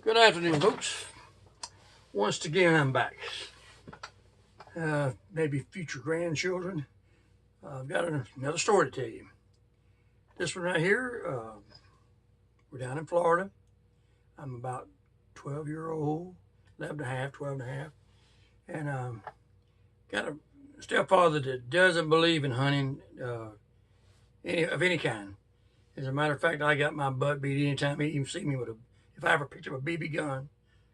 Good afternoon, folks. Once again, I'm back. Maybe future grandchildren. I've got another story to tell you. This one right here, we're down in Florida. I'm about 12-year-old, 11 and a half, 12 and a half. And got a stepfather that doesn't believe in hunting of any kind. As a matter of fact, I got my butt beat anytime he even see me with if I ever picked up a BB gun.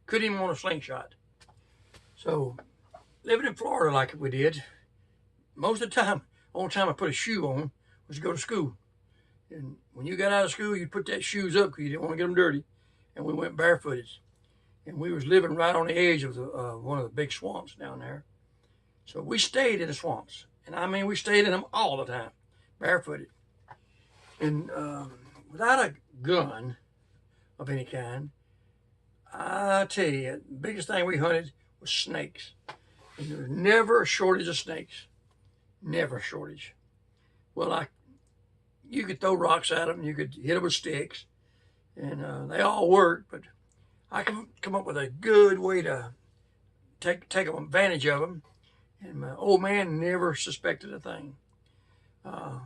Couldn't even want a slingshot. So, living in Florida like we did, most of the time, only time I put a shoe on was to go to school. And when you got out of school, you'd put that shoes up because you didn't want to get them dirty. And we went barefooted. And we was living right on the edge of one of the big swamps down there. So we stayed in the swamps. And I mean, we stayed in them all the time, barefooted. And without a gun of any kind, I tell you, the biggest thing we hunted was snakes. And there was never a shortage of snakes. Never a shortage. Well, you could throw rocks at them, you could hit them with sticks, and they all worked, but I can come up with a good way to take advantage of them. And my old man never suspected a thing. I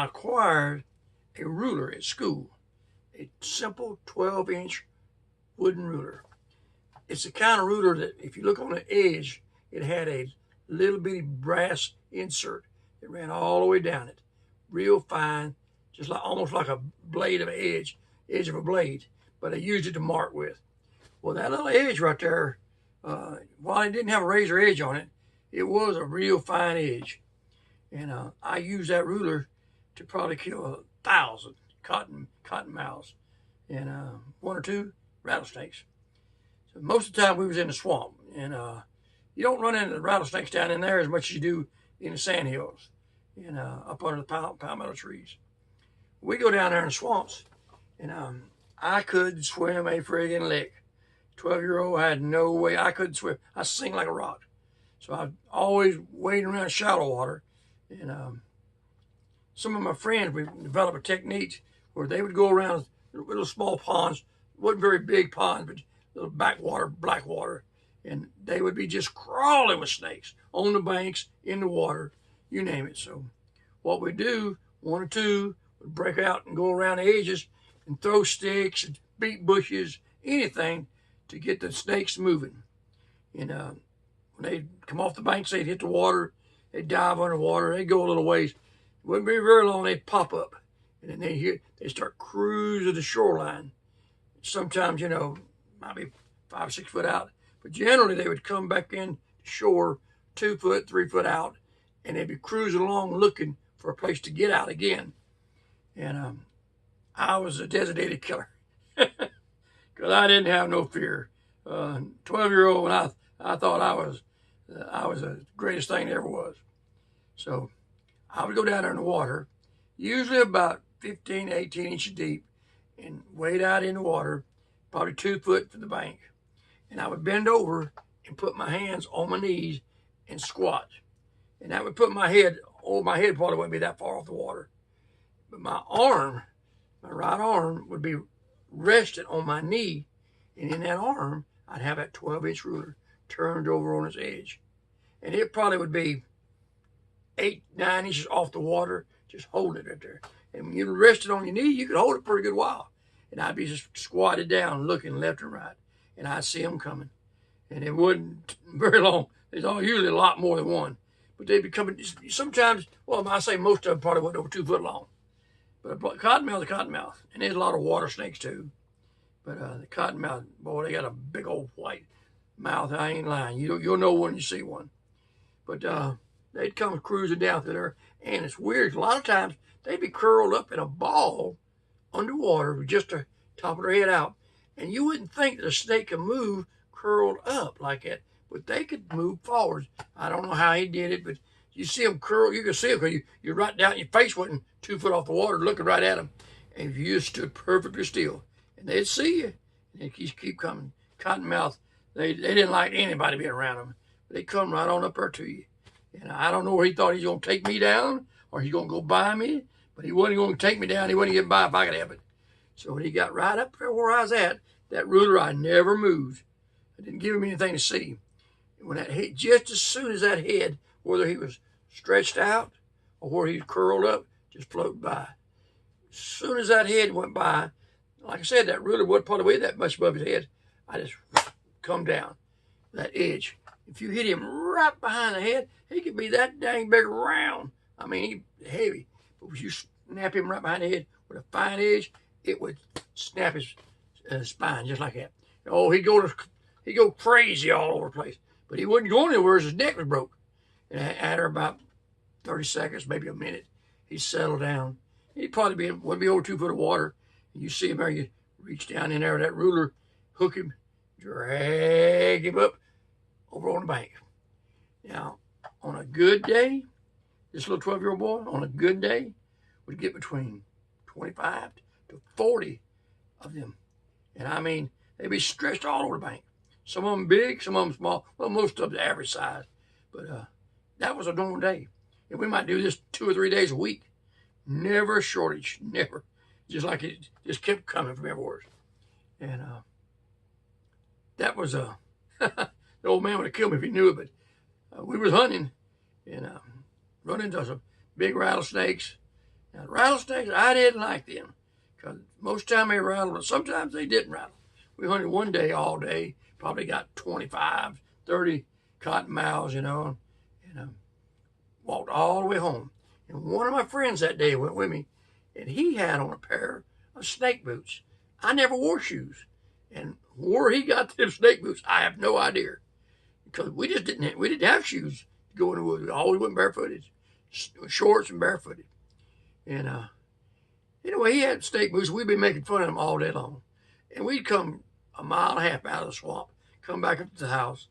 acquired a ruler at school, a simple 12-inch wooden ruler. It's the kind of ruler that if you look on the edge, it had a little bitty brass insert that ran all the way down it. Real fine, just like almost like a blade of an edge of a blade, but I used it to mark with. Well, that little edge right there, while it didn't have a razor edge on it, it was a real fine edge. And I used that ruler to probably kill 1,000 cottonmouths and 1 or 2 rattlesnakes. So most of the time we was in the swamp, and you don't run into the rattlesnakes down in there as much as you do in the sandhills and up under the palmetto trees. We go down there in the swamps, and I could swim a friggin' lick. 12-year-old, I had no way. I couldn't swim. I sing like a rock. So I was always wading around shallow water. And some of my friends, we developed a technique where they would go around little small ponds, wasn't very big ponds, but little backwater, black water, and they would be just crawling with snakes on the banks, in the water, you name it. So what we do, 1 or 2 would break out and go around the edges and throw sticks and beat bushes, anything to get the snakes moving. And when they'd come off the banks, they'd hit the water. They'd dive underwater. They'd go a little ways. It wouldn't be very long. They'd pop up. And then they start cruising the shoreline. Sometimes, might be 5 or 6 foot out. But generally, they would come back in shore 2 foot, 3 foot out. And they'd be cruising along looking for a place to get out again. And I was a designated killer. Because I didn't have no fear. 12-year-old, and I thought I was the greatest thing there ever was. So I would go down there in the water, usually about 15 to 18 inches deep, and wade out in the water, probably 2 foot from the bank. And I would bend over and put my hands on my knees and squat. And that would put my head probably wouldn't be that far off the water. But my right arm would be rested on my knee, and in that arm, I'd have that 12-inch ruler turned over on its edge. And it probably would be 8, 9 inches off the water, just holding it right there. And when you rest it on your knee, you could hold it for a good while. And I'd be just squatted down, looking left and right. And I'd see them coming. And it wasn't very long. There's usually a lot more than one. But they'd be coming, sometimes, well, I say most of them probably wasn't over 2 foot long. But a cottonmouth is a cottonmouth. And there's a lot of water snakes too. But the cottonmouth, boy, they got a big old white mouth. I ain't lying. You'll know when you see one. But they'd come cruising down through there. And it's weird. A lot of times, they'd be curled up in a ball underwater with just the top of their head out. And you wouldn't think that a snake could move curled up like that. But they could move forward. I don't know how he did it, but you see them curl. You can see them because you're right down. Your face wasn't 2 foot off the water looking right at them. And you just stood perfectly still. And they'd see you. And they'd keep coming. Cottonmouth, they didn't like anybody being around them. They'd come right on up there to you. And I don't know where he thought he was going to take me down or he's going to go by me. But he wasn't going to take me down. He wasn't getting by if I could help it. So when he got right up there where I was at, that ruler, I never moved. I didn't give him anything to see. And when that hit, just as soon as that head, whether he was stretched out or where he curled up, just floated by. As soon as that head went by, like I said, that ruler wasn't probably weigh that much above his head. I just come down that edge. If you hit him right behind the head, he could be that dang big round. I mean, he's heavy. But if you snap him right behind the head with a fine edge, it would snap his spine just like that. Oh, he'd go crazy all over the place. But he wouldn't go anywhere as his neck was broke. And after about 30 seconds, maybe a minute, he'd settle down. He'd probably wouldn't be over 2 foot of water. And you see him there, you reach down in there with that ruler, hook him, drag him up over on the bank. Now, on a good day, this little 12-year-old boy, on a good day, would get between 25 to 40 of them. And I mean, they'd be stretched all over the bank. Some of them big, some of them small. Well, most of them the average size. But that was a normal day. And we might do this 2 or 3 days a week. Never a shortage, never. Just like it just kept coming from everywhere. And that was the old man would have killed me if he knew it. But we was hunting and run into some big rattlesnakes. Now, rattlesnakes, I didn't like them because most of the time they rattled, but sometimes they didn't rattle. We hunted one day all day, probably got 25, 30 cottonmouths, and walked all the way home. And one of my friends that day went with me, and he had on a pair of snake boots. I never wore shoes. And where he got them snake boots, I have no idea. Because we didn't have shoes to go in the woods. We always went barefooted, shorts and barefooted. And anyway, he had snake boots. We'd be making fun of him all day long. And we'd come a mile and a half out of the swamp, come back up to the house.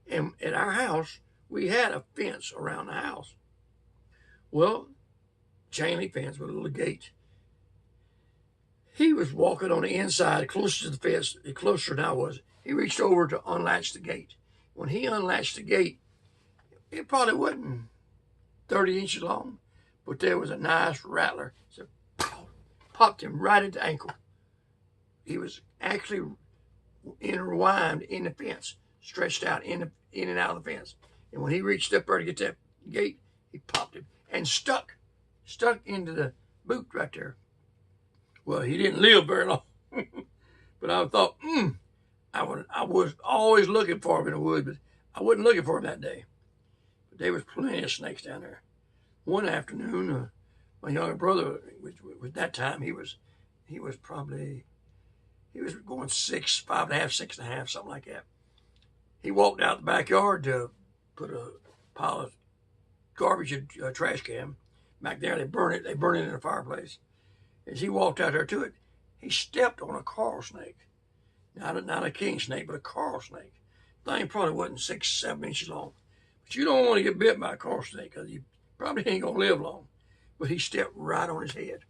And at our house, we had a fence around the house. Well, chain link fence with a little gate. He was walking on the inside, closer to the fence, closer than I was. He reached over to unlatch the gate. When he unlatched the gate, it probably wasn't 30 inches long, but there was a nice rattler. So, popped him right at the ankle. He was actually intertwined in the fence, stretched out in and out of the fence. And when he reached up there to get that gate, he popped him and stuck into the boot right there. Well, he didn't live very long, but I thought, I was always looking for him in the woods, but I wasn't looking for him that day. But there was plenty of snakes down there. One afternoon, my younger brother, which that time he was going 6, 5.5, 6.5, something like that. He walked out the backyard to put a pile of garbage in a trash can. Back there, they burn it in the fireplace. As he walked out there to it, he stepped on a coral snake. Not a king snake, but a coral snake. The thing probably wasn't 6, 7 inches long. But you don't want to get bit by a coral snake because you probably ain't going to live long. But he stepped right on his head.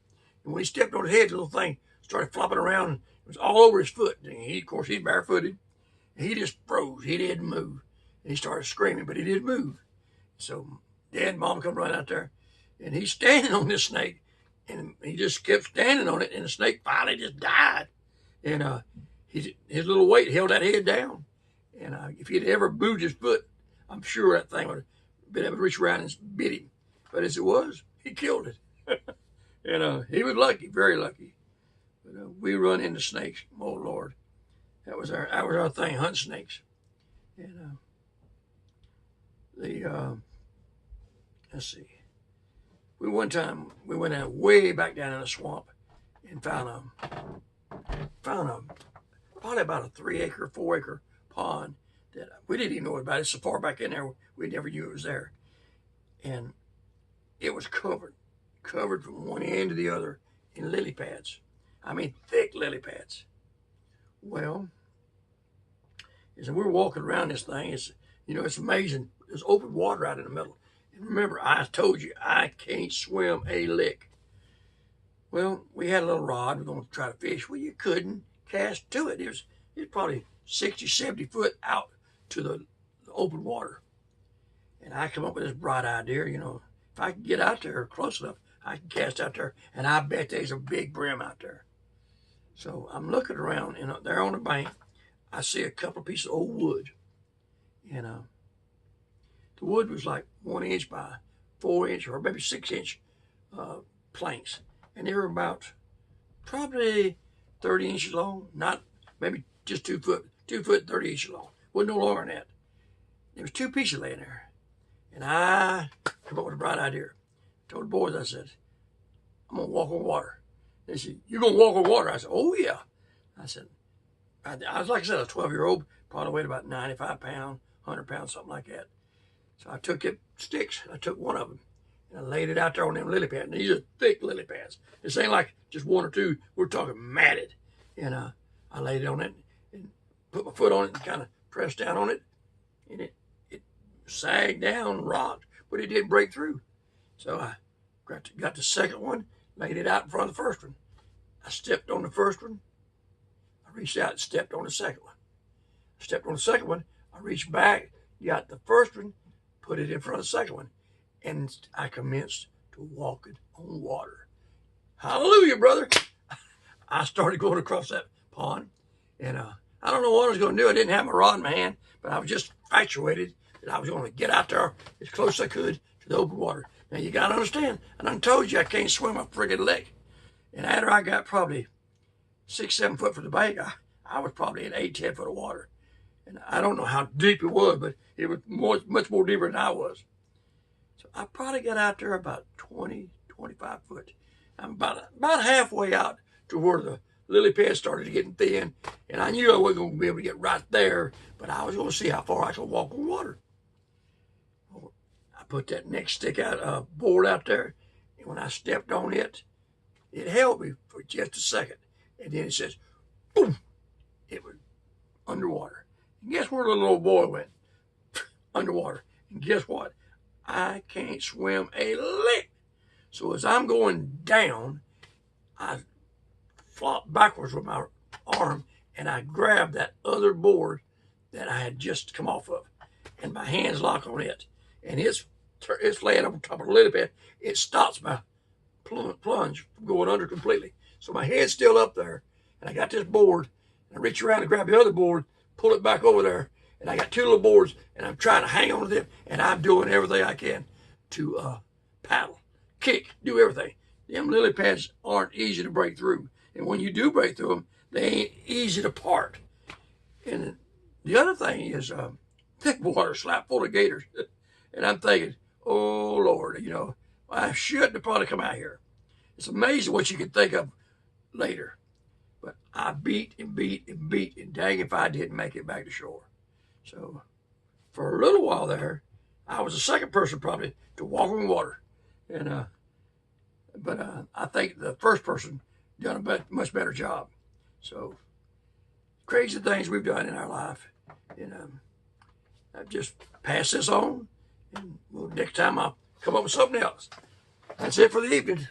And when he stepped on his head, the little thing started flopping around. It was all over his foot. And of course, he's barefooted. And he just froze. He didn't move. And he started screaming, but he didn't move. So Dad and Mom come right out there. And he's standing on this snake. And he just kept standing on it. And the snake finally just died. And his little weight held that head down. And if he'd ever moved his foot, I'm sure that thing would have been able to reach around and bit him. But as it was, he killed it. And he was lucky, very lucky. But we run into snakes. Oh, Lord. That was our thing, hunt snakes. And let's see. One time we went out way back down in the swamp and found probably about a 3-acre, 4-acre pond that we didn't even know about. It's so far back in there we never knew it was there. And it was covered from one end to the other in lily pads. I mean, thick lily pads. Well, as we were walking around this thing, it's amazing. There's open water out in the middle. And remember, I told you, I can't swim a lick. Well, we had a little rod. We're going to try to fish. Well, you couldn't cast to it. It was probably 60, 70 foot out to the open water. And I come up with this bright idea, if I can get out there close enough, I can cast out there. And I bet there's a big brim out there. So I'm looking around, and there on the bank, I see a couple of pieces of old wood. And the wood was like 1 inch by 4 inch or maybe 6 inch planks. And they were about probably 30 inches long, not maybe just 2 foot, 30 inches long. Wasn't no longer than that. There was 2 pieces laying there. And I come up with a bright idea. I told the boys, I said, I'm going to walk on water. They said, you're going to walk on water? I said, oh, yeah. I said, I was, like I said, a 12-year-old, probably weighed about 95 pounds, 100 pounds, something like that. So I took it sticks, I took one of them, and I laid it out there on them lily pads. And these are thick lily pads. This ain't like just 1 or 2. We're talking matted. And I laid it on it and put my foot on it and kind of pressed down on it. And it sagged down, rocked, but it didn't break through. So I got the second one, laid it out in front of the first one. I stepped on the first one. I reached out and stepped on the second one. I stepped on the second one. I reached back, got the first one, put it in front of the second one, and I commenced to walk it on water. Hallelujah, brother. I started going across that pond, and I don't know what I was going to do. I didn't have my rod in my hand, but I was just infatuated that I was going to get out there as close as I could to the open water. Now, you got to understand, and I told you I can't swim a friggin' lick. And after I got probably 6, 7 foot from the bank, I was probably in 8, 10 foot of water. And I don't know how deep it was, but it was much more deeper than I was. So I probably got out there about 20, 25 foot. I'm about halfway out to where the lily pads started getting thin. And I knew I wasn't going to be able to get right there, but I was going to see how far I could walk on water. I put that next stick out, board out there, and when I stepped on it, it held me for just a second. And then it says, boom, it was underwater. And guess where the little old boy went? Underwater. And guess what? I can't swim a lick. So as I'm going down, I flopped backwards with my arm, and I grabbed that other board that I had just come off of, and my hands lock on it. And it's laying up on top of the lily pad. It stops my plunge from going under completely. So my head's still up there, and I got this board, and I reach around and grab the other board, pull it back over there, and I got 2 little boards, and I'm trying to hang on to them, and I'm doing everything I can to paddle, kick, do everything. Them lily pads aren't easy to break through, and when you do break through them, they ain't easy to part. And the other thing is thick water slap full of gators, and I'm thinking, oh Lord, you know, I shouldn't have probably come out here. It's amazing what you can think of later. But I beat and beat and beat, and dang if I didn't make it back to shore. So for a little while there, I was the second person probably to walk on water. And but I think the first person done a much better job. So crazy things we've done in our life. And I've just passed this on, and next time I'll come up with something else. That's it for the evening.